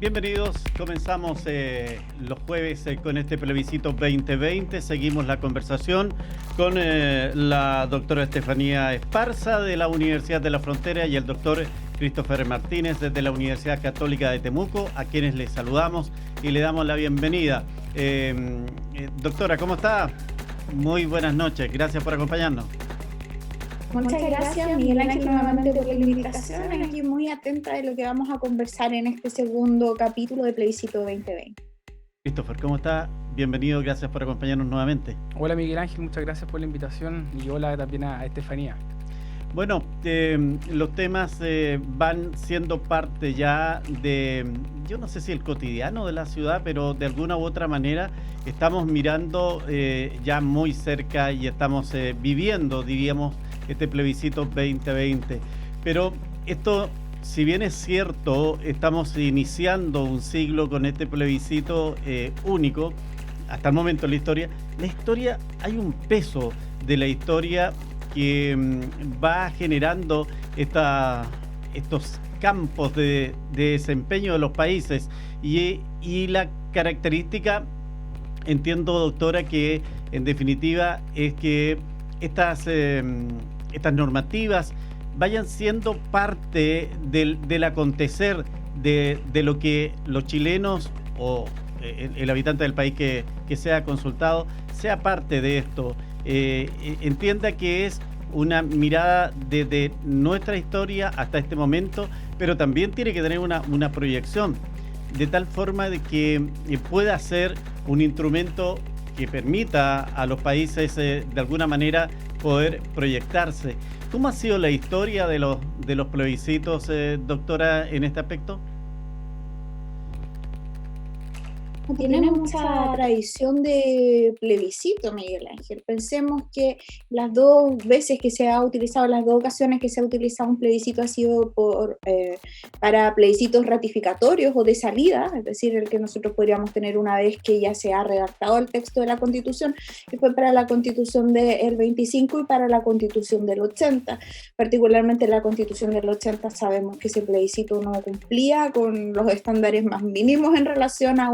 Bienvenidos, comenzamos los jueves con este plebiscito 2020, seguimos la conversación con la doctora Estefanía Esparza de la Universidad de la Frontera y el doctor Christopher Martínez desde la Universidad Católica de Temuco, a quienes les saludamos y le damos la bienvenida. Doctora, ¿cómo está? Muy buenas noches, gracias por acompañarnos. Muchas gracias, Miguel Ángel, nuevamente por la invitación. Aquí muy atenta de lo que vamos a conversar en este segundo capítulo de Plebiscito 2020. Christopher, ¿cómo está? Bienvenido, gracias por acompañarnos nuevamente. Hola Miguel Ángel, muchas gracias por la invitación y hola también a Estefanía. Bueno, los temas van siendo parte ya de, yo no sé si el cotidiano de la ciudad, pero de alguna u otra manera estamos mirando ya muy cerca y estamos viviendo, diríamos, este plebiscito 2020. Pero esto, si bien es cierto, estamos iniciando un siglo con este plebiscito único, hasta el momento en la historia, hay un peso de la historia que va generando estos campos de desempeño de los países y la característica, entiendo doctora, que en definitiva es que estas normativas vayan siendo parte del acontecer de lo que los chilenos o el habitante del país que sea consultado sea parte de esto. Entienda que es una mirada desde nuestra historia hasta este momento, pero también tiene que tener una proyección, de tal forma de que pueda ser un instrumento que permita a los países de alguna manera poder proyectarse. ¿Cómo ha sido la historia de los plebiscitos, doctora, en este aspecto? Tiene mucha tradición de plebiscito, Miguel Ángel. Pensemos que las dos veces que se ha utilizado, las dos ocasiones que se ha utilizado un plebiscito ha sido para plebiscitos ratificatorios o de salida, es decir, el que nosotros podríamos tener una vez que ya se ha redactado el texto de la Constitución, y fue para la Constitución del 25 y para la Constitución del 80. Particularmente la Constitución del 80 sabemos que ese plebiscito no cumplía con los estándares más mínimos en relación a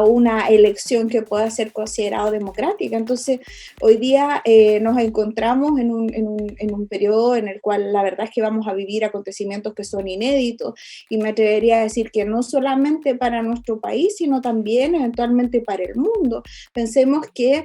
una elección que pueda ser considerada democrática. Entonces, hoy día nos encontramos en un periodo en el cual la verdad es que vamos a vivir acontecimientos que son inéditos, y me atrevería a decir que no solamente para nuestro país, sino también eventualmente para el mundo. Pensemos que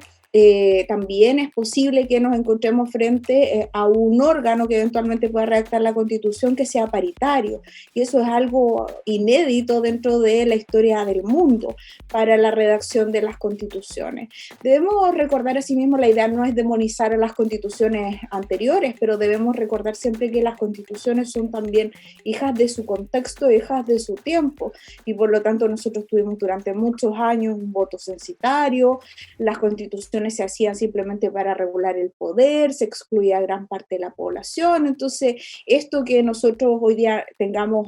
también es posible que nos encontremos frente a un órgano que eventualmente pueda redactar la Constitución que sea paritario, y eso es algo inédito dentro de la historia del mundo para la redacción de las constituciones. Debemos recordar asimismo, la idea no es demonizar a las constituciones anteriores, pero debemos recordar siempre que las constituciones son también hijas de su contexto, hijas de su tiempo, y por lo tanto nosotros tuvimos durante muchos años un voto censitario, las constituciones se hacían simplemente para regular el poder, se excluía a gran parte de la población. Entonces, esto que nosotros hoy día tengamos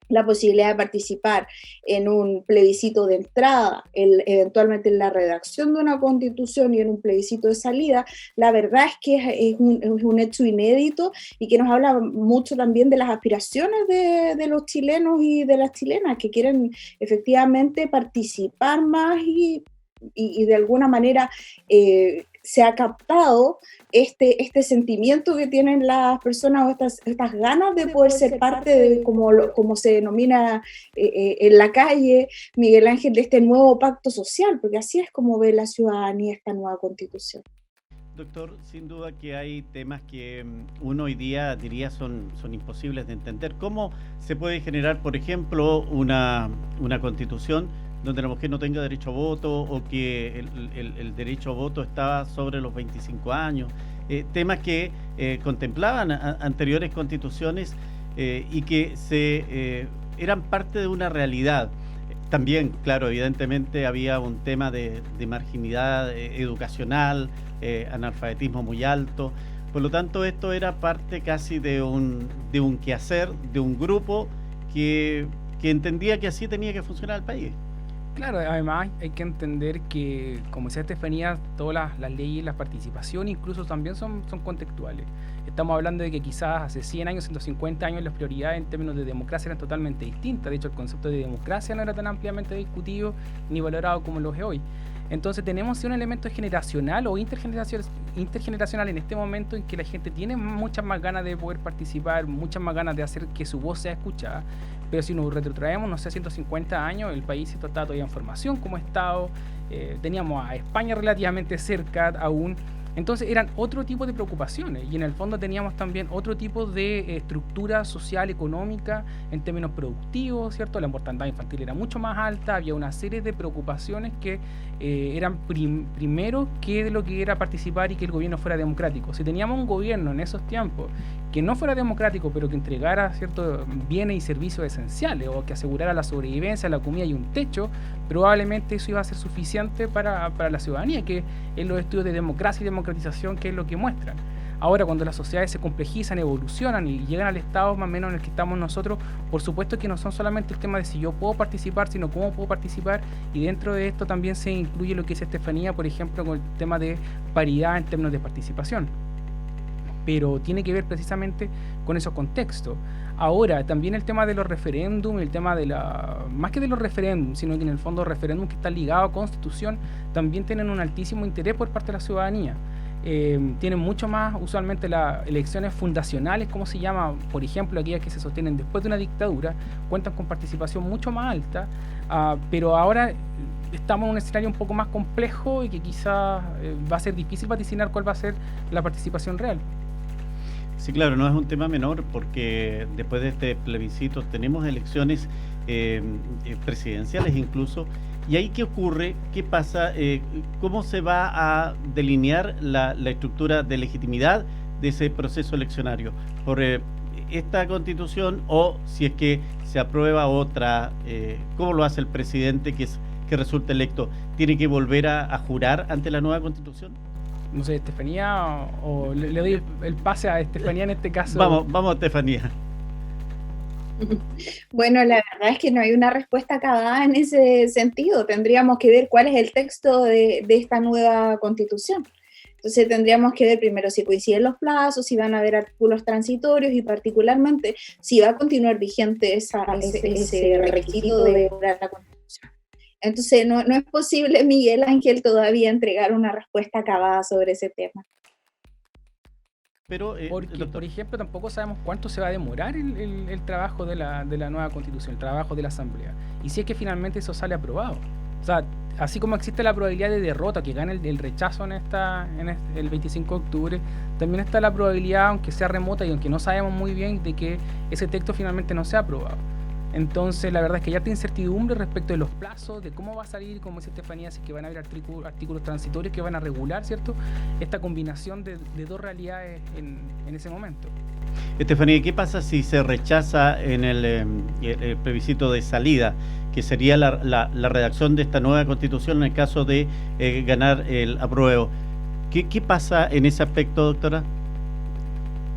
la posibilidad de participar en un plebiscito de entrada, eventualmente en la redacción de una constitución y en un plebiscito de salida, la verdad es que es un hecho inédito y que nos habla mucho también de las aspiraciones de los chilenos y de las chilenas que quieren efectivamente participar más y de alguna manera se ha captado este sentimiento que tienen las personas, o estas ganas de poder ser parte de, como se denomina en la calle, Miguel Ángel, de este nuevo pacto social, porque así es como ve la ciudadanía esta nueva constitución. Doctor, sin duda que hay temas que uno hoy día diría son imposibles de entender. ¿Cómo se puede generar, por ejemplo, una constitución donde la mujer no tenga derecho a voto o que el derecho a voto estaba sobre los 25 años? Temas que contemplaban anteriores constituciones y que eran parte de una realidad. También, claro, evidentemente había un tema de marginalidad educacional, analfabetismo muy alto. Por lo tanto, esto era parte casi de un quehacer, de un grupo que entendía que así tenía que funcionar el país. Claro, además hay que entender que, como decía Estefanía, todas las leyes, la participación incluso también son contextuales. Estamos hablando de que quizás hace 100 años, 150 años, las prioridades en términos de democracia eran totalmente distintas. De hecho, el concepto de democracia no era tan ampliamente discutido ni valorado como lo es hoy. Entonces tenemos un elemento generacional o intergeneracional en este momento en que la gente tiene muchas más ganas de poder participar, muchas más ganas de hacer que su voz sea escuchada. Pero si nos retrotraemos, no sé, 150 años, el país estaba todavía en formación como Estado, teníamos a España relativamente cerca aún. Entonces eran otro tipo de preocupaciones y en el fondo teníamos también otro tipo de estructura social, económica, en términos productivos, ¿cierto? La mortandad infantil era mucho más alta, había una serie de preocupaciones que eran primero que lo que era participar y que el gobierno fuera democrático. Si teníamos un gobierno en esos tiempos que no fuera democrático, pero que entregara ciertos bienes y servicios esenciales o que asegurara la sobrevivencia, la comida y un techo, probablemente eso iba a ser suficiente para la ciudadanía, que es los estudios de democracia y democratización, que es lo que muestran. Ahora, cuando las sociedades se complejizan, evolucionan y llegan al estado más o menos en el que estamos nosotros, por supuesto que no son solamente el tema de si yo puedo participar, sino cómo puedo participar, y dentro de esto también se incluye lo que dice Estefanía, por ejemplo, con el tema de paridad en términos de participación. Pero tiene que ver precisamente con esos contextos. Ahora, también el tema de los referéndums, el tema de más que de los referéndums, sino que en el fondo referéndums que están ligados a Constitución, también tienen un altísimo interés por parte de la ciudadanía. Tienen mucho más, usualmente las elecciones fundacionales, como se llama, por ejemplo, aquellas que se sostienen después de una dictadura, cuentan con participación mucho más alta, pero ahora estamos en un escenario un poco más complejo y que quizás va a ser difícil vaticinar cuál va a ser la participación real. Sí, claro, no es un tema menor porque después de este plebiscito tenemos elecciones presidenciales incluso. ¿Y ahí qué ocurre? ¿Qué pasa? ¿Cómo se va a delinear la estructura de legitimidad de ese proceso eleccionario? ¿Por esta constitución o si es que se aprueba otra? ¿Cómo lo hace el presidente que resulta electo? ¿Tiene que volver a jurar ante la nueva constitución? No sé, Estefanía, o le doy el pase a Estefanía en este caso. Vamos, Estefanía. Bueno, la verdad es que no hay una respuesta acabada en ese sentido. Tendríamos que ver cuál es el texto de esta nueva constitución. Entonces tendríamos que ver primero si coinciden los plazos, si van a haber artículos transitorios y particularmente si va a continuar vigente ese requisito de derogar la constitución. Entonces no es posible, Miguel Ángel, todavía entregar una respuesta acabada sobre ese tema. Pero, porque, por ejemplo, tampoco sabemos cuánto se va a demorar el trabajo de la nueva constitución, el trabajo de la asamblea, y si es que finalmente eso sale aprobado. O sea, así como existe la probabilidad de derrota, que gane el rechazo el 25 de octubre, también está la probabilidad, aunque sea remota y aunque no sabemos muy bien, de que ese texto finalmente no sea aprobado. Entonces, la verdad es que ya hay incertidumbre respecto de los plazos, de cómo va a salir, como dice Estefanía, si que van a haber artículos transitorios que van a regular, ¿cierto?, esta combinación de dos realidades en ese momento. Estefanía, ¿qué pasa si se rechaza en el plebiscito de salida, que sería la redacción de esta nueva constitución en el caso de ganar el apruebo? ¿Qué pasa en ese aspecto, doctora?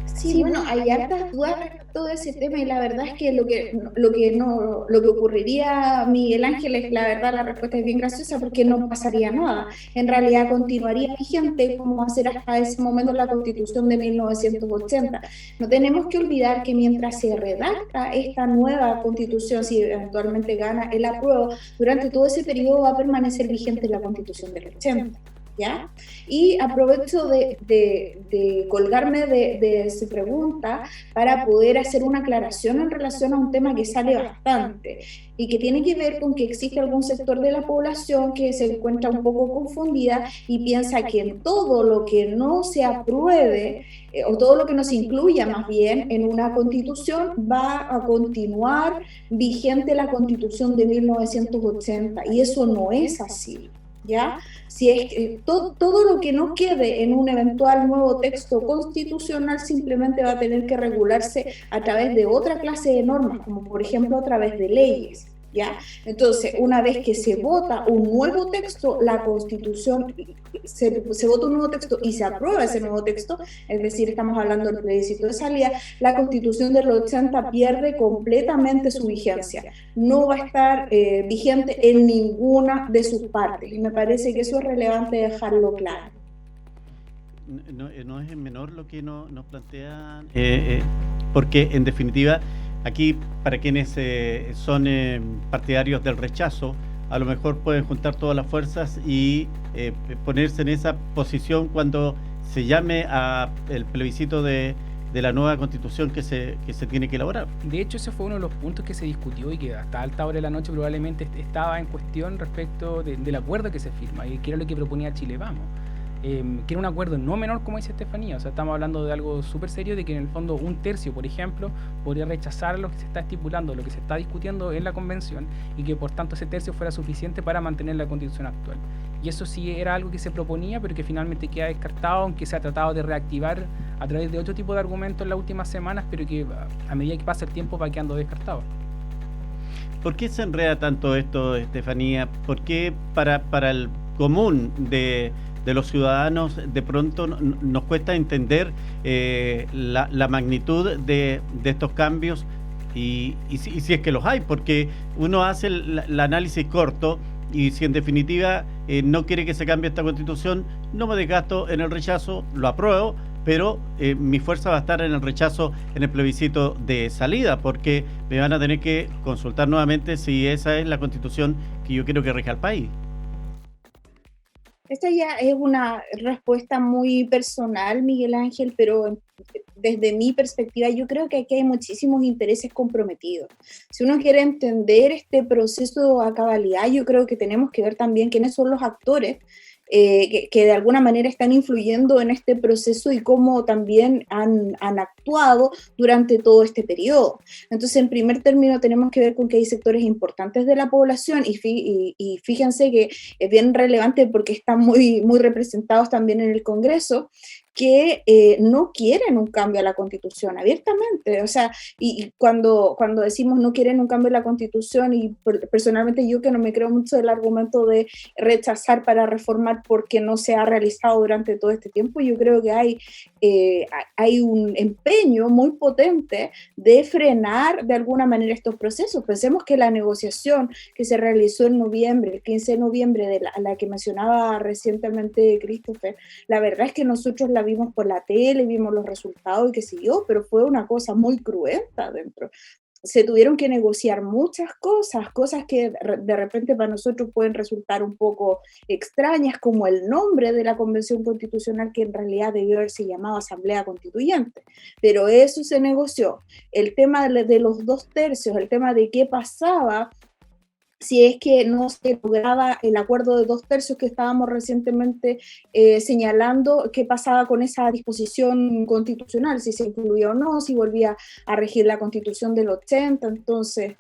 Sí, bueno, hay hartas dudas respecto de ese tema y la verdad es que lo que ocurriría, Miguel Ángel, es la verdad, la respuesta es bien graciosa porque no pasaría nada. En realidad continuaría vigente como va a ser hasta ese momento la Constitución de 1980. No tenemos que olvidar que mientras se redacta esta nueva Constitución, si eventualmente gana el apruebo, durante todo ese periodo va a permanecer vigente la Constitución del 80. ¿Ya? Y aprovecho de colgarme de su pregunta para poder hacer una aclaración en relación a un tema que sale bastante y que tiene que ver con que existe algún sector de la población que se encuentra un poco confundida y piensa que en todo lo que no se apruebe o todo lo que no se incluya más bien en una constitución va a continuar vigente la Constitución de 1980 y eso no es así. ¿Ya? Si es que todo lo que no quede en un eventual nuevo texto constitucional simplemente va a tener que regularse a través de otra clase de normas, como por ejemplo a través de leyes. ¿Ya? Entonces, una vez que se vota un nuevo texto, la Constitución, se vota un nuevo texto y se aprueba ese nuevo texto, es decir, estamos hablando del plebiscito de salida, la Constitución del 80 pierde completamente su vigencia. No va a estar vigente en ninguna de sus partes. Y me parece que eso es relevante dejarlo claro. no es menor lo que nos plantean, porque en definitiva, aquí para quienes son partidarios del rechazo, a lo mejor pueden juntar todas las fuerzas y ponerse en esa posición cuando se llame a el plebiscito de la nueva constitución que se tiene que elaborar. De hecho, ese fue uno de los puntos que se discutió y que hasta alta hora de la noche probablemente estaba en cuestión respecto del acuerdo que se firma y que era lo que proponía Chile Vamos. Que era un acuerdo no menor, como dice Estefanía. O sea, estamos hablando de algo súper serio, de que en el fondo un tercio, por ejemplo, podría rechazar lo que se está estipulando, lo que se está discutiendo en la convención, y que por tanto ese tercio fuera suficiente para mantener la constitución actual. Y eso sí era algo que se proponía, pero que finalmente queda descartado, aunque se ha tratado de reactivar a través de otro tipo de argumentos en las últimas semanas, pero que a medida que pasa el tiempo va quedando descartado. ¿Por qué se enreda tanto esto, Estefanía? ¿Por qué para el común de los ciudadanos de pronto nos cuesta entender la magnitud de estos cambios y si es que los hay? Porque uno hace el análisis corto y si en definitiva no quiere que se cambie esta constitución, no me desgasto en el rechazo, lo apruebo, pero mi fuerza va a estar en el rechazo en el plebiscito de salida, porque me van a tener que consultar nuevamente si esa es la constitución que yo quiero que rija al país. Esta ya es una respuesta muy personal, Miguel Ángel, pero desde mi perspectiva yo creo que aquí hay muchísimos intereses comprometidos. Si uno quiere entender este proceso a cabalidad, yo creo que tenemos que ver también quiénes son los actores que de alguna manera están influyendo en este proceso y cómo también han actuado durante todo este periodo. Entonces, en primer término, tenemos que ver con que hay sectores importantes de la población y fíjense que es bien relevante porque están muy representados también en el Congreso, que no quieren un cambio a la Constitución abiertamente. O sea, y cuando decimos no quieren un cambio a la Constitución, y personalmente yo que no me creo mucho del argumento de rechazar para reformar porque no se ha realizado durante todo este tiempo, yo creo que hay un empeño muy potente de frenar de alguna manera estos procesos. Pensemos que la negociación que se realizó en noviembre, el 15 de noviembre, de la que mencionaba recientemente Christopher, la verdad es que nosotros la vimos por la tele, vimos los resultados y qué sé yo, pero fue una cosa muy cruenta dentro. Se tuvieron que negociar muchas cosas que de repente para nosotros pueden resultar un poco extrañas, como el nombre de la Convención Constitucional, que en realidad debió haberse llamado Asamblea Constituyente, pero eso se negoció. El tema de los 2/3, el tema de qué pasaba si es que no se lograba el acuerdo de 2/3 que estábamos recientemente señalando, qué pasaba con esa disposición constitucional, si se incluía o no, si volvía a regir la Constitución del 80. Entonces,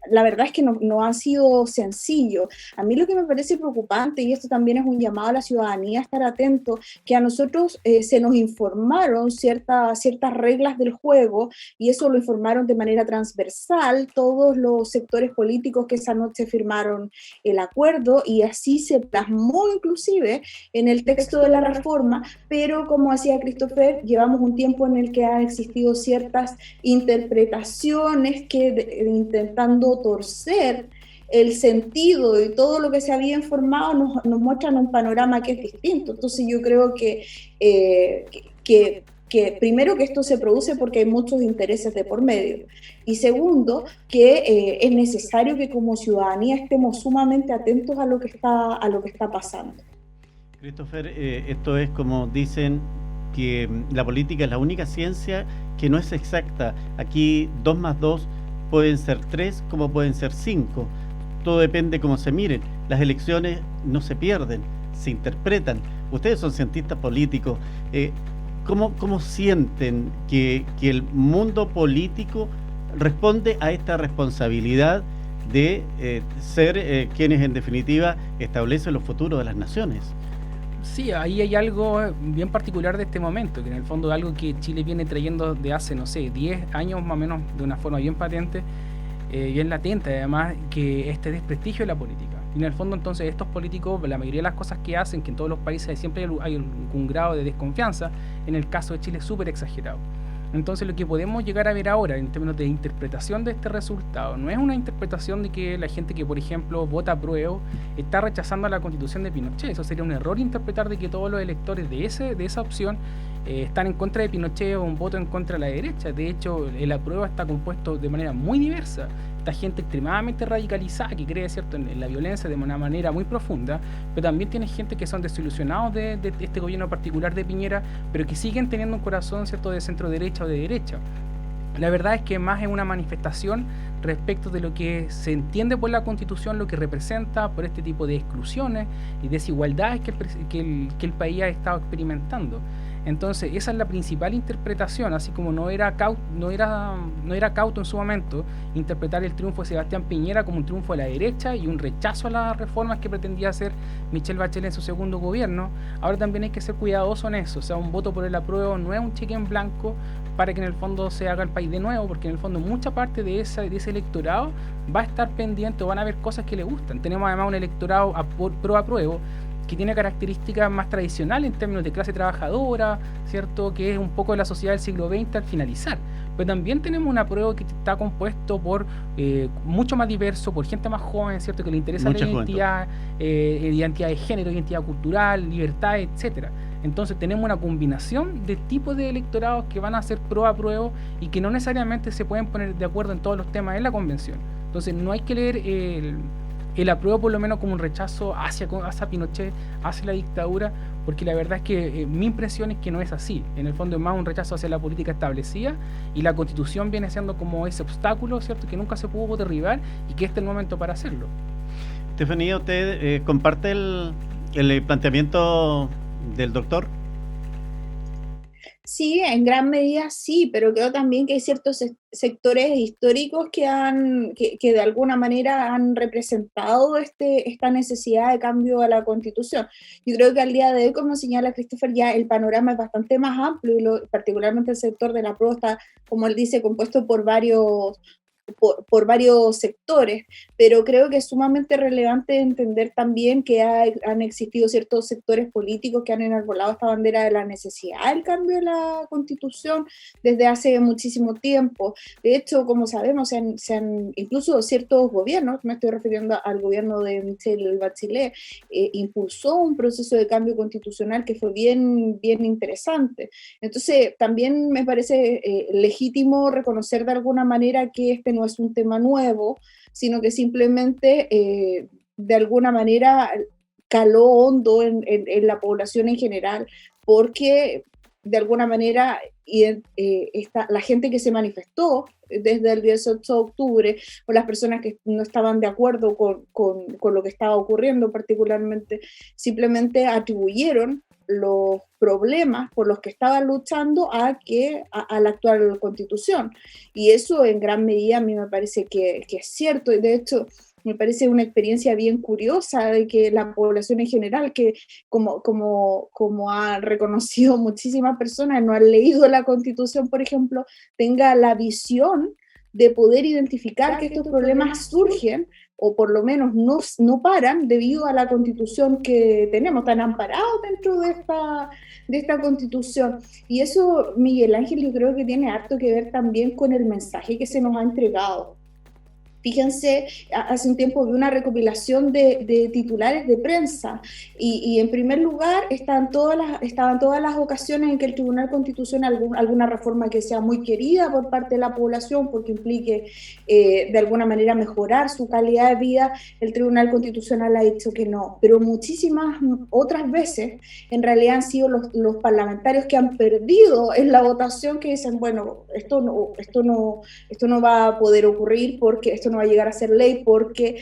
la verdad es que no ha sido sencillo. A mí lo que me parece preocupante, y esto también es un llamado a la ciudadanía a estar atento, que a nosotros se nos informaron ciertas reglas del juego, y eso lo informaron de manera transversal todos los sectores políticos que esa noche firmaron el acuerdo, y así se plasmó inclusive en el texto de la reforma, pero como decía Christopher, llevamos un tiempo en el que han existido ciertas interpretaciones que intentando torcer el sentido y todo lo que se había informado nos muestran un panorama que es distinto. Entonces yo creo que primero que esto se produce porque hay muchos intereses de por medio, y segundo que es necesario que como ciudadanía estemos sumamente atentos a lo que está pasando. Christopher, esto es como dicen que la política es la única ciencia que no es exacta. Aquí 2 más 2 pueden ser 3 como pueden ser 5. Todo depende cómo se miren. Las elecciones no se pierden, se interpretan. Ustedes son cientistas políticos. ¿Cómo sienten que el mundo político responde a esta responsabilidad de ser quienes en definitiva establecen los futuros de las naciones? Sí, ahí hay algo bien particular de este momento, que en el fondo es algo que Chile viene trayendo de hace, 10 años más o menos, de una forma bien patente, bien latente, además, que este desprestigio de la política. Y en el fondo, entonces, estos políticos, la mayoría de las cosas que hacen, que en todos los países siempre hay algún grado de desconfianza, en el caso de Chile es súper exagerado. Entonces, lo que podemos llegar a ver ahora en términos de interpretación de este resultado no es una interpretación de que la gente que, por ejemplo, vota apruebo está rechazando la constitución de Pinochet. Eso sería un error interpretar de que todos los electores de esa opción están en contra de Pinochet o un voto en contra de la derecha. De hecho, el apruebo está compuesto de manera muy diversa. Está gente extremadamente radicalizada que cree, ¿cierto?, en la violencia de una manera muy profunda, pero también tiene gente que son desilusionados de este gobierno particular de Piñera, pero que siguen teniendo un corazón, ¿cierto?, de centro derecha o de derecha. La verdad es que más es una manifestación respecto de lo que se entiende por la Constitución, lo que representa por este tipo de exclusiones y desigualdades que el país ha estado experimentando. Entonces, esa es la principal interpretación, así como no era cauto en su momento interpretar el triunfo de Sebastián Piñera como un triunfo de la derecha y un rechazo a las reformas que pretendía hacer Michelle Bachelet en su segundo gobierno. Ahora también hay que ser cuidadoso en eso, o sea, un voto por el apruebo no es un cheque en blanco para que en el fondo se haga el país de nuevo, porque en el fondo mucha parte de ese electorado va a estar pendiente o van a ver cosas que le gustan. Tenemos además un electorado pro apruebo que tiene características más tradicionales en términos de clase trabajadora, ¿cierto?, que es un poco de la sociedad del siglo XX al finalizar. Pero también tenemos un apruebo que está compuesto por mucho más diverso, por gente más joven, ¿cierto?, que le interesa la identidad de género, identidad cultural, libertad, etcétera. Entonces tenemos una combinación de tipos de electorados que van a ser pro apruebo y que no necesariamente se pueden poner de acuerdo en todos los temas en la convención. Entonces no hay que leer el apruebo por lo menos como un rechazo hacia Pinochet, hacia la dictadura, porque la verdad es que mi impresión es que no es así. En el fondo es más un rechazo hacia la política establecida y la Constitución viene siendo como ese obstáculo, ¿cierto?, que nunca se pudo derribar y que este es el momento para hacerlo. Estefanía, ¿usted comparte el planteamiento del doctor? Sí, en gran medida sí, pero creo también que hay ciertos sectores históricos que de alguna manera han representado esta necesidad de cambio a la Constitución. Yo creo que al día de hoy, como señala Christopher, ya el panorama es bastante más amplio y particularmente el sector de la apruebo está, como él dice, compuesto por varios sectores, pero creo que es sumamente relevante entender también que han existido ciertos sectores políticos que han enarbolado esta bandera de la necesidad del cambio de la Constitución desde hace muchísimo tiempo. De hecho, como sabemos, incluso ciertos gobiernos, me estoy refiriendo al gobierno de Michelle Bachelet, impulsó un proceso de cambio constitucional que fue bien, bien interesante. Entonces, también me parece legítimo reconocer de alguna manera que este no es un tema nuevo, sino que simplemente de alguna manera caló hondo en la población en general, porque de alguna manera la gente que se manifestó desde el 18 de octubre, o las personas que no estaban de acuerdo con lo que estaba ocurriendo particularmente, simplemente atribuyeron los problemas por los que estaban luchando a la actual Constitución. Y eso en gran medida a mí me parece que es cierto, y de hecho me parece una experiencia bien curiosa de que la población en general, que como ha reconocido muchísimas personas, no han leído la Constitución, por ejemplo, tenga la visión de poder identificar que estos problemas surgen o por lo menos no paran debido a la Constitución que tenemos, tan amparados dentro de esta Constitución. Y eso, Miguel Ángel, yo creo que tiene harto que ver también con el mensaje que se nos ha entregado. Fíjense, hace un tiempo vi una recopilación de titulares de prensa y en primer lugar estaban todas las ocasiones en que el Tribunal Constitucional, alguna reforma que sea muy querida por parte de la población porque implique de alguna manera mejorar su calidad de vida, el Tribunal Constitucional ha dicho que no. Pero muchísimas otras veces en realidad han sido los parlamentarios que han perdido en la votación que dicen, bueno, esto no va a poder ocurrir porque esto no va a llegar a ser ley porque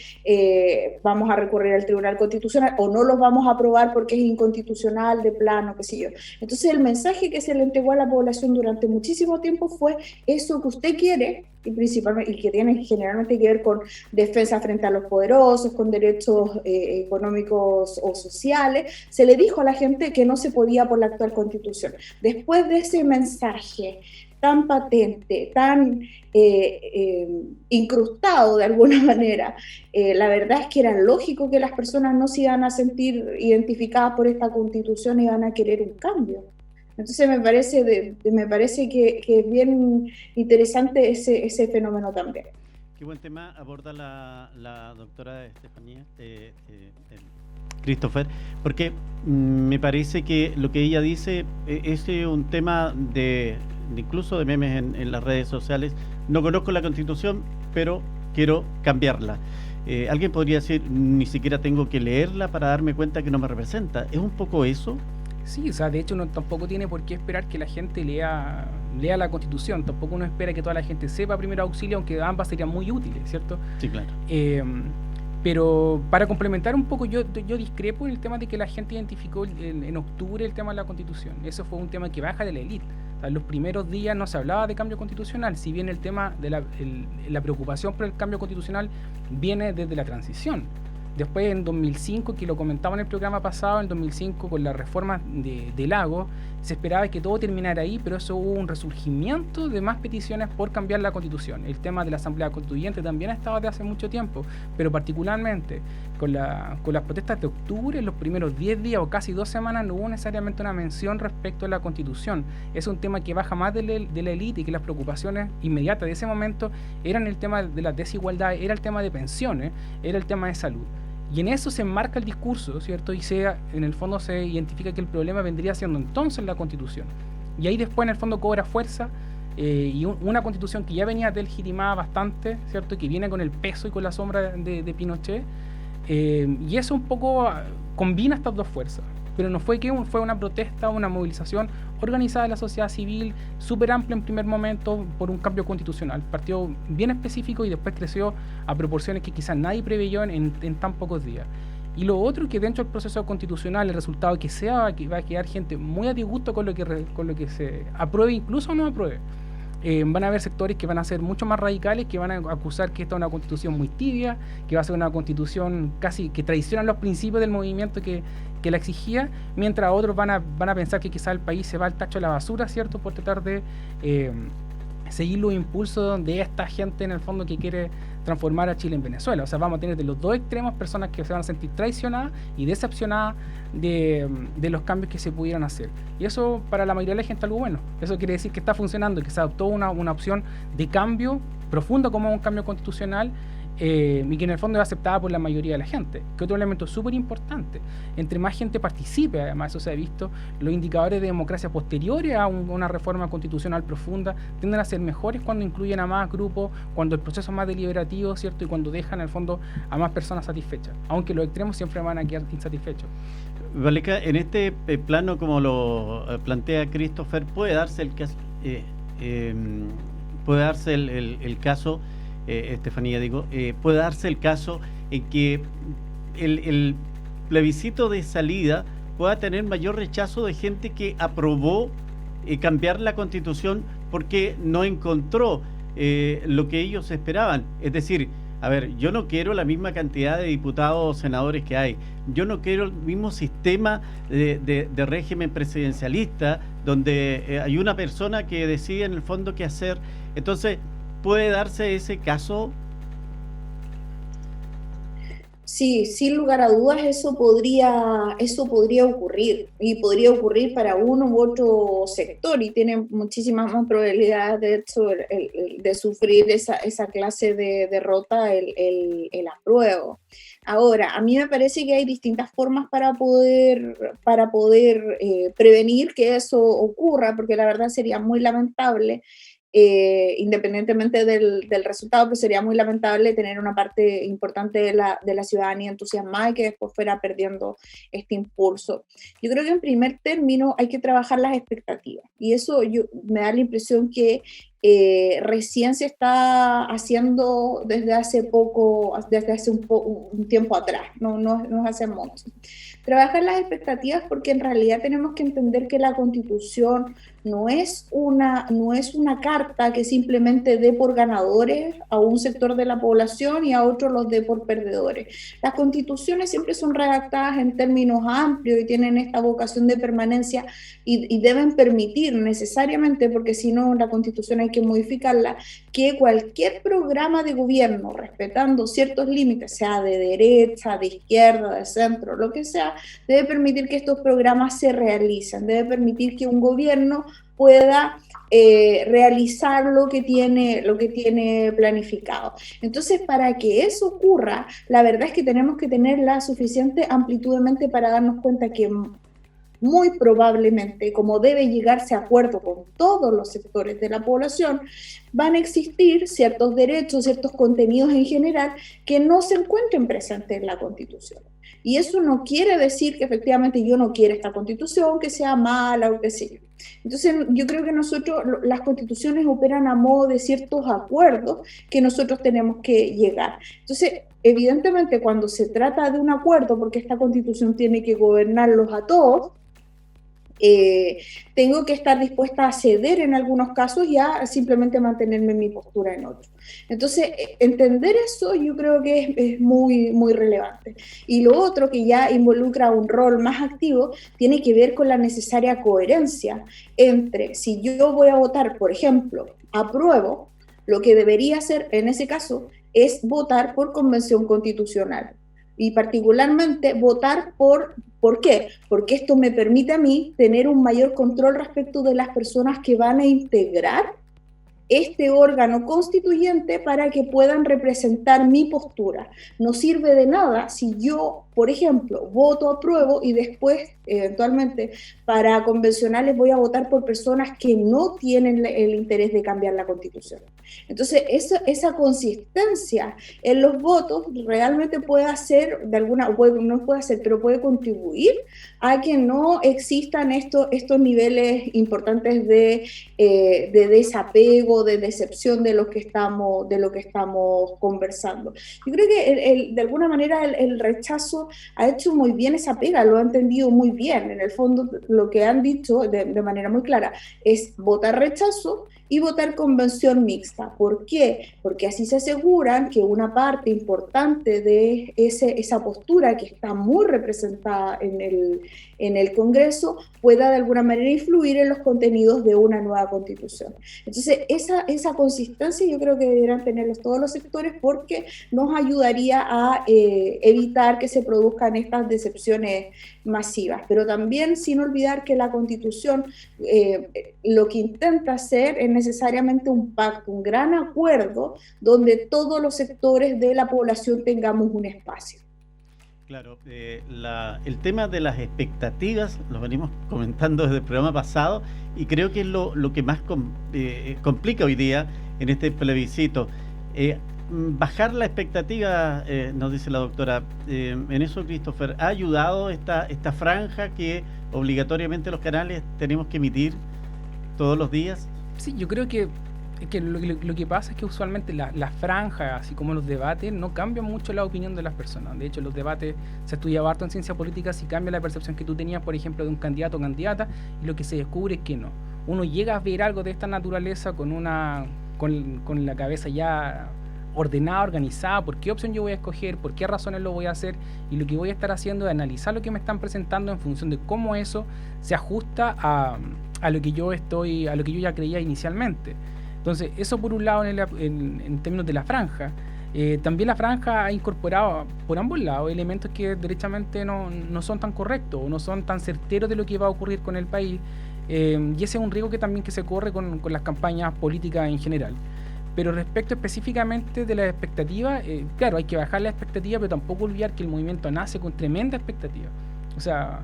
vamos a recurrir al Tribunal Constitucional o no los vamos a aprobar porque es inconstitucional de plano, qué sé yo. Entonces el mensaje que se le entregó a la población durante muchísimo tiempo fue eso que usted quiere y principalmente y que tiene generalmente que ver con defensa frente a los poderosos, con derechos económicos o sociales, se le dijo a la gente que no se podía por la actual Constitución. Después de ese mensaje tan patente, tan incrustado de alguna manera, la verdad es que era lógico que las personas no se iban a sentir identificadas por esta Constitución y iban a querer un cambio. Entonces me parece que es bien interesante ese fenómeno también. Qué Qué buen tema aborda la doctora Estefanía Christopher, porque me parece que lo que ella dice es un tema de incluso de memes en las redes sociales. No conozco la Constitución, pero quiero cambiarla. Alguien podría decir, ni siquiera tengo que leerla para darme cuenta que no me representa. ¿Es un poco eso? Sí, o sea, de hecho uno tampoco tiene por qué esperar que la gente lea la Constitución, tampoco uno espera que toda la gente sepa primer auxilio, aunque ambas serían muy útiles, ¿cierto? Sí, claro. Pero para complementar un poco, yo discrepo en el tema de que la gente identificó en octubre el tema de la Constitución. Eso fue un tema que baja de la élite. O sea, en los primeros días no se hablaba de cambio constitucional, si bien el tema de la preocupación por el cambio constitucional viene desde la transición. Después, en 2005, que lo comentaba en el programa pasado, en 2005 con la reforma de Lagos, se esperaba que todo terminara ahí, pero eso hubo un resurgimiento de más peticiones por cambiar la Constitución. El tema de la Asamblea Constituyente también ha estado desde hace mucho tiempo, pero particularmente con las protestas de octubre, en los primeros 10 días o casi 2 semanas no hubo necesariamente una mención respecto a la Constitución. Es un tema que baja más de la élite y que las preocupaciones inmediatas de ese momento eran el tema de las desigualdades, era el tema de pensiones, era el tema de salud. Y en eso se enmarca el discurso, ¿cierto? Y en el fondo se identifica que el problema vendría siendo entonces la Constitución. Y ahí después en el fondo cobra fuerza y una Constitución que ya venía deslegitimada bastante, ¿cierto? Que viene con el peso y con la sombra de Pinochet. Y eso un poco combina estas dos fuerzas. Pero no fue fue una protesta, una movilización organizada de la sociedad civil, súper amplia en primer momento por un cambio constitucional. Partió bien específico y después creció a proporciones que quizás nadie preveyó en tan pocos días. Y lo otro, que dentro del proceso constitucional el resultado que va a quedar gente muy a disgusto con lo que se apruebe, incluso no apruebe. Van a haber sectores que van a ser mucho más radicales, que van a acusar que esta es una constitución muy tibia, que va a ser una constitución casi que traiciona los principios del movimiento que la exigía, mientras otros van a pensar que quizá el país se va al tacho de la basura, ¿cierto?, por tratar de seguir los impulsos de esta gente en el fondo que quiere transformar a Chile en Venezuela. O sea, vamos a tener de los dos extremos personas que se van a sentir traicionadas y decepcionadas de los cambios que se pudieran hacer. Y eso para la mayoría de la gente es algo bueno. Eso quiere decir que está funcionando, que se adoptó una opción de cambio profundo como un cambio constitucional y que en el fondo es aceptada por la mayoría de la gente. Que otro elemento súper importante, entre más gente participe, además eso se ha visto, los indicadores de democracia posteriores a una reforma constitucional profunda tienden a ser mejores cuando incluyen a más grupos, cuando el proceso es más deliberativo, ¿cierto? Y cuando dejan en el fondo a más personas satisfechas, aunque los extremos siempre van a quedar insatisfechos. Valeca, en este plano, como lo plantea Christopher, puede darse el caso, Estefanía, puede darse el caso en que el plebiscito de salida pueda tener mayor rechazo de gente que aprobó cambiar la Constitución porque no encontró lo que ellos esperaban. Es decir, a ver, yo no quiero la misma cantidad de diputados o senadores que hay. Yo no quiero el mismo sistema de régimen presidencialista donde hay una persona que decide en el fondo qué hacer. Entonces, ¿puede darse ese caso? Sí, sin lugar a dudas eso podría ocurrir, y podría ocurrir para uno u otro sector, y tiene muchísimas más probabilidades de hecho de sufrir esa clase de derrota el apruebo. Ahora, a mí me parece que hay distintas formas para poder prevenir que eso ocurra, porque la verdad sería muy lamentable. Independientemente del resultado, pues sería muy lamentable tener una parte importante de la ciudadanía entusiasmada y que después fuera perdiendo este impulso. Yo creo que en primer término hay que trabajar las expectativas, y eso me da la impresión que recién se está haciendo desde hace un tiempo atrás, no hace mucho. Trabajar las expectativas, porque en realidad tenemos que entender que la Constitución no es una carta que simplemente dé por ganadores a un sector de la población y a otros los dé por perdedores. Las constituciones siempre son redactadas en términos amplios y tienen esta vocación de permanencia y deben permitir necesariamente, porque si no la Constitución hay que modificarla, que cualquier programa de gobierno, respetando ciertos límites, sea de derecha, de izquierda, de centro, lo que sea, debe permitir que estos programas se realicen, debe permitir que un gobierno pueda realizar lo que tiene planificado. Entonces, para que eso ocurra, la verdad es que tenemos que tener la suficiente amplitud de mente para darnos cuenta que muy probablemente, como debe llegarse a acuerdo con todos los sectores de la población, van a existir ciertos derechos, ciertos contenidos en general que no se encuentren presentes en la Constitución. Y eso no quiere decir que efectivamente yo no quiera esta Constitución, que sea mala o que sea. Entonces, yo creo que nosotros, las constituciones operan a modo de ciertos acuerdos que nosotros tenemos que llegar. Entonces, evidentemente, cuando se trata de un acuerdo, porque esta Constitución tiene que gobernarlos a todos, tengo que estar dispuesta a ceder en algunos casos y a simplemente mantenerme en mi postura en otros. Entonces, entender eso yo creo que es muy, muy relevante. Y lo otro que ya involucra un rol más activo tiene que ver con la necesaria coherencia entre si yo voy a votar, por ejemplo, apruebo, lo que debería hacer en ese caso es votar por convención constitucional. Y particularmente votar ¿por qué? Porque esto me permite a mí tener un mayor control respecto de las personas que van a integrar este órgano constituyente para que puedan representar mi postura. No sirve de nada si yo, por ejemplo, voto apruebo y después, eventualmente, para convencionales voy a votar por personas que no tienen el interés de cambiar la Constitución. Entonces, esa consistencia en los votos realmente puede hacer, no puede hacer, pero puede contribuir a que no existan estos niveles importantes de desapego, de decepción de lo que estamos conversando. Yo creo que de alguna manera el rechazo ha hecho muy bien esa pega, lo ha entendido muy bien. En el fondo, lo que han dicho de manera muy clara es votar rechazo y votar convención mixta. ¿Por qué? Porque así se aseguran que una parte importante de esa postura que está muy representada en el Congreso pueda de alguna manera influir en los contenidos de una nueva Constitución. Entonces, esa consistencia yo creo que deberán tenerlos todos los sectores porque nos ayudaría a evitar que se produzcan estas decepciones masivas. Pero también sin olvidar que la Constitución lo que intenta hacer es necesariamente un pacto, un gran acuerdo donde todos los sectores de la población tengamos un espacio. Claro, el tema de las expectativas lo venimos comentando desde el programa pasado y creo que es lo que más complica hoy día en este plebiscito. Bajar la expectativa, nos dice la doctora, en eso, Christopher, ¿ha ayudado esta franja que obligatoriamente los canales tenemos que emitir todos los días? Sí, yo creo que lo que pasa es que usualmente las franjas, así como los debates, no cambian mucho la opinión de las personas. De hecho, los debates se estudiaba harto en ciencia política si cambia la percepción que tú tenías, por ejemplo, de un candidato o candidata, y lo que se descubre es que no. Uno llega a ver algo de esta naturaleza con la cabeza ya ordenada, organizada, por qué opción yo voy a escoger, por qué razones lo voy a hacer, y lo que voy a estar haciendo es analizar lo que me están presentando en función de cómo eso se ajusta a lo que yo ya creía inicialmente. Entonces, eso por un lado en términos de la franja. También la franja ha incorporado por ambos lados elementos que derechamente no son tan correctos o no son tan certeros de lo que va a ocurrir con el país, y ese es un riesgo que se corre con las campañas políticas en general. Pero respecto específicamente de la expectativa, claro, hay que bajar la expectativa, pero tampoco olvidar que el movimiento nace con tremenda expectativa. O sea,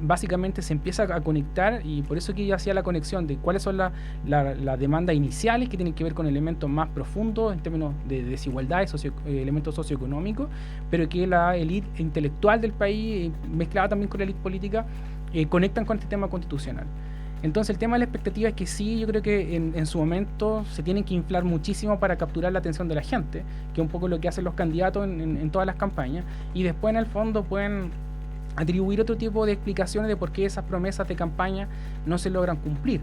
básicamente se empieza a conectar, y por eso que yo hacía la conexión de cuáles son las demandas iniciales que tienen que ver con elementos más profundos en términos de desigualdades, elementos socioeconómicos, pero que la élite intelectual del país, mezclada también con la élite política, conectan con este tema constitucional. Entonces el tema de la expectativa es que sí, yo creo que en su momento se tienen que inflar muchísimo para capturar la atención de la gente, que es un poco lo que hacen los candidatos en todas las campañas, y después en el fondo pueden atribuir otro tipo de explicaciones de por qué esas promesas de campaña no se logran cumplir.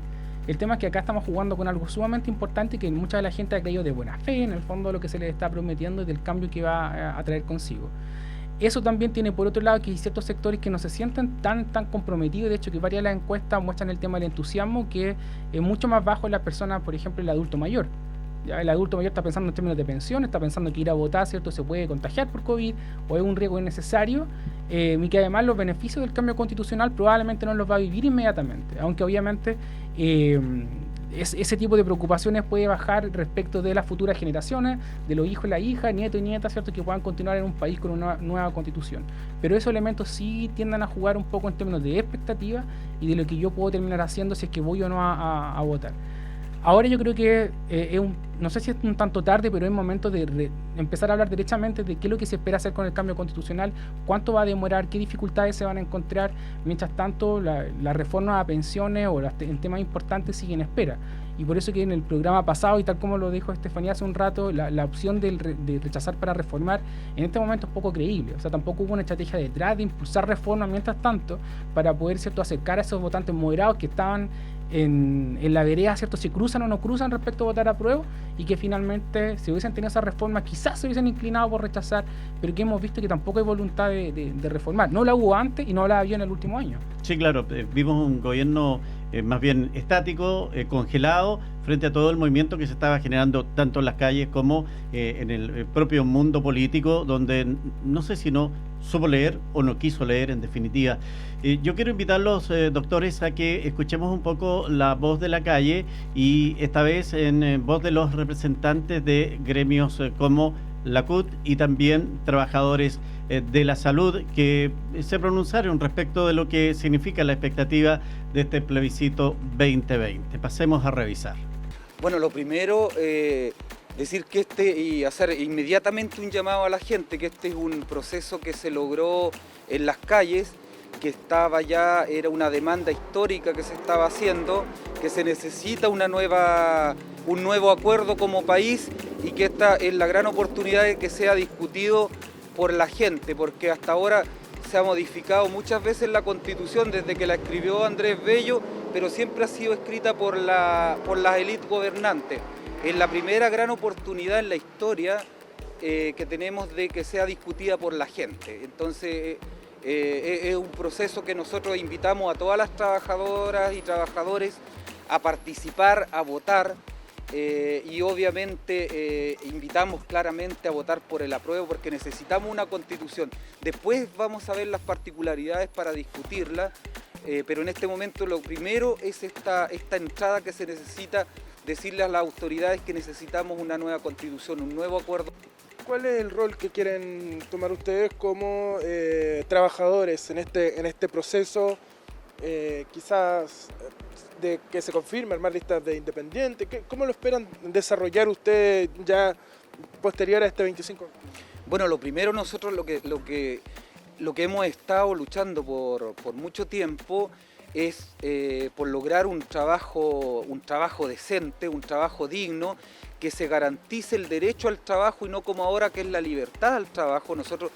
El tema es que acá estamos jugando con algo sumamente importante que mucha de la gente ha creído de buena fe, en el fondo, lo que se les está prometiendo y del cambio que va a traer consigo. Eso también tiene por otro lado que hay ciertos sectores que no se sienten tan comprometidos. De hecho, que varias de las encuestas muestran el tema del entusiasmo, que es mucho más bajo en las personas, por ejemplo, el adulto mayor. Ya el adulto mayor está pensando en términos de pensión, está pensando que ir a votar, ¿cierto?, se puede contagiar por COVID o es un riesgo innecesario, y que además los beneficios del cambio constitucional probablemente no los va a vivir inmediatamente, aunque obviamente ese tipo de preocupaciones puede bajar respecto de las futuras generaciones, de los hijos y las hijas, nietos y nietas, ¿cierto?, que puedan continuar en un país con una nueva constitución. Pero esos elementos sí tienden a jugar un poco en términos de expectativa y de lo que yo puedo terminar haciendo si es que voy o no a votar. Ahora yo creo que no sé si es un tanto tarde, pero es momento de empezar a hablar derechamente de qué es lo que se espera hacer con el cambio constitucional, cuánto va a demorar, qué dificultades se van a encontrar. Mientras tanto, la reforma a pensiones o en temas importantes siguen en espera. Y por eso que en el programa pasado, y tal como lo dijo Estefanía hace un rato, la opción de rechazar para reformar en este momento es poco creíble. O sea, tampoco hubo una estrategia detrás de impulsar reformas mientras tanto para poder, ¿cierto?, acercar a esos votantes moderados que estaban en la vereda, ¿cierto?, si cruzan o no cruzan respecto a votar a prueba, y que finalmente, si hubiesen tenido esa reforma, quizás se hubiesen inclinado por rechazar, pero que hemos visto que tampoco hay voluntad de reformar. No la hubo antes y no la había en el último año. Sí, claro, vimos un gobierno más bien estático, congelado, frente a todo el movimiento que se estaba generando tanto en las calles como en el propio mundo político, donde no sé si no supo leer o no quiso leer, en definitiva. Yo quiero invitarlos, doctores, a que escuchemos un poco la voz de la calle, y esta vez en voz de los representantes de gremios como la CUT y también trabajadores de la salud, que se pronunciaron respecto de lo que significa la expectativa de este plebiscito 2020. Pasemos a revisar. Bueno, lo primero, decir que y hacer inmediatamente un llamado a la gente, que este es un proceso que se logró en las calles, que era una demanda histórica que se estaba haciendo, que se necesita un nuevo acuerdo como país, y que esta es la gran oportunidad de que sea discutido por la gente, porque hasta ahora se ha modificado muchas veces la Constitución desde que la escribió Andrés Bello, pero siempre ha sido escrita por las élites gobernantes. Es la primera gran oportunidad en la historia que tenemos de que sea discutida por la gente. Entonces es un proceso que nosotros invitamos a todas las trabajadoras y trabajadores a participar, a votar, y obviamente invitamos claramente a votar por el apruebo, porque necesitamos una constitución. Después vamos a ver las particularidades para discutirla, pero en este momento lo primero es esta entrada que se necesita, decirle a las autoridades que necesitamos una nueva constitución, un nuevo acuerdo. ¿Cuál es el rol que quieren tomar ustedes como trabajadores en este proceso? Quizás de que se confirmen más listas de independientes. ¿Cómo lo esperan desarrollar ustedes ya posterior a este 25? Bueno, lo primero, nosotros lo que hemos estado luchando por mucho tiempo es por lograr un trabajo decente, un trabajo digno, que se garantice el derecho al trabajo y no como ahora, que es la libertad al trabajo. Nosotros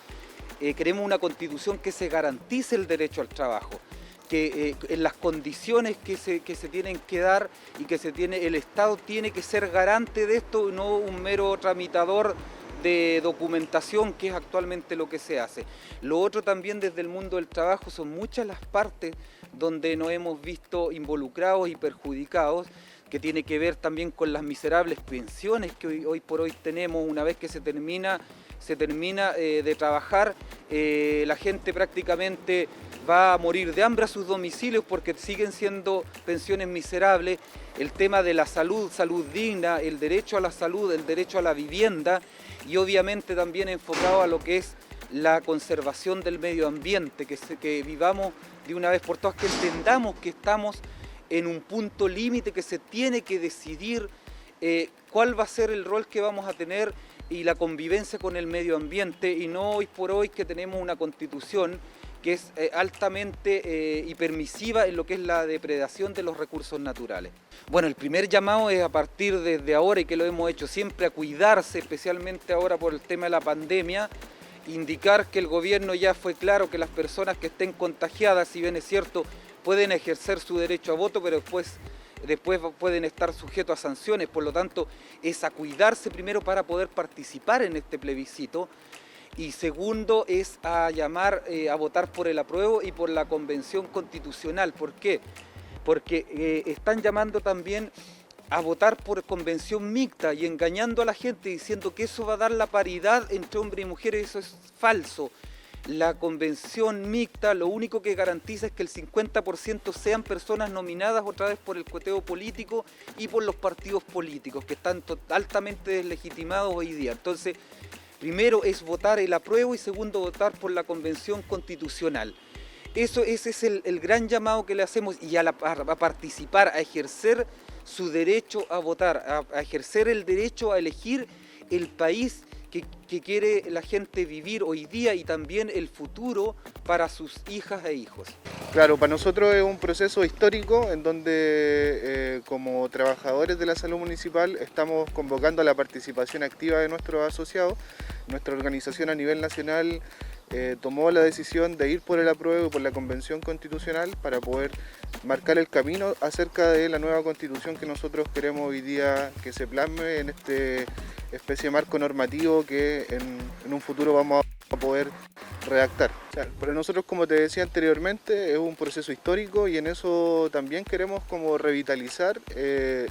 queremos una constitución que se garantice el derecho al trabajo, que en las condiciones que se tienen que dar, y que el Estado tiene que ser garante de esto, no un mero tramitador de documentación, que es actualmente lo que se hace. Lo otro también, desde el mundo del trabajo, son muchas las partes donde nos hemos visto involucrados y perjudicados, que tiene que ver también con las miserables pensiones que hoy por hoy tenemos. Una vez que se termina de trabajar, la gente prácticamente va a morir de hambre a sus domicilios, porque siguen siendo pensiones miserables. El tema de la salud digna, el derecho a la salud, el derecho a la vivienda, y obviamente también enfocado a lo que es la conservación del medio ambiente, que vivamos de una vez por todas, que entendamos que estamos en un punto límite, que se tiene que decidir cuál va a ser el rol que vamos a tener y la convivencia con el medio ambiente, y no hoy por hoy que tenemos una constitución que es altamente y permisiva en lo que es la depredación de los recursos naturales. Bueno, el primer llamado es, a partir desde ahora, y que lo hemos hecho siempre, a cuidarse, especialmente ahora por el tema de la pandemia, indicar que el gobierno ya fue claro que las personas que estén contagiadas, si bien es cierto, pueden ejercer su derecho a voto, pero después pueden estar sujetos a sanciones. Por lo tanto, es a cuidarse primero para poder participar en este plebiscito. Y segundo es a llamar a votar por el apruebo y por la convención constitucional. ¿Por qué? Porque están llamando también a votar por convención mixta y engañando a la gente diciendo que eso va a dar la paridad entre hombres y mujeres. Eso es falso. La convención mixta lo único que garantiza es que el 50% sean personas nominadas otra vez por el cueteo político y por los partidos políticos que están altamente deslegitimados hoy día. Entonces, primero es votar el apruebo y segundo votar por la convención constitucional. Ese es el gran llamado que le hacemos y a participar, a ejercer su derecho a votar, a ejercer el derecho a elegir el país que quiere la gente vivir hoy día y también el futuro para sus hijas e hijos. Claro, para nosotros es un proceso histórico en donde como trabajadores de la salud municipal estamos convocando a la participación activa de nuestros asociados. Nuestra organización a nivel nacional tomó la decisión de ir por el apruebo y por la convención constitucional para poder marcar el camino acerca de la nueva constitución que nosotros queremos hoy día que se plasme en este especie de marco normativo que en un futuro vamos a poder redactar. O sea, para nosotros, como te decía anteriormente, es un proceso histórico y en eso también queremos como revitalizar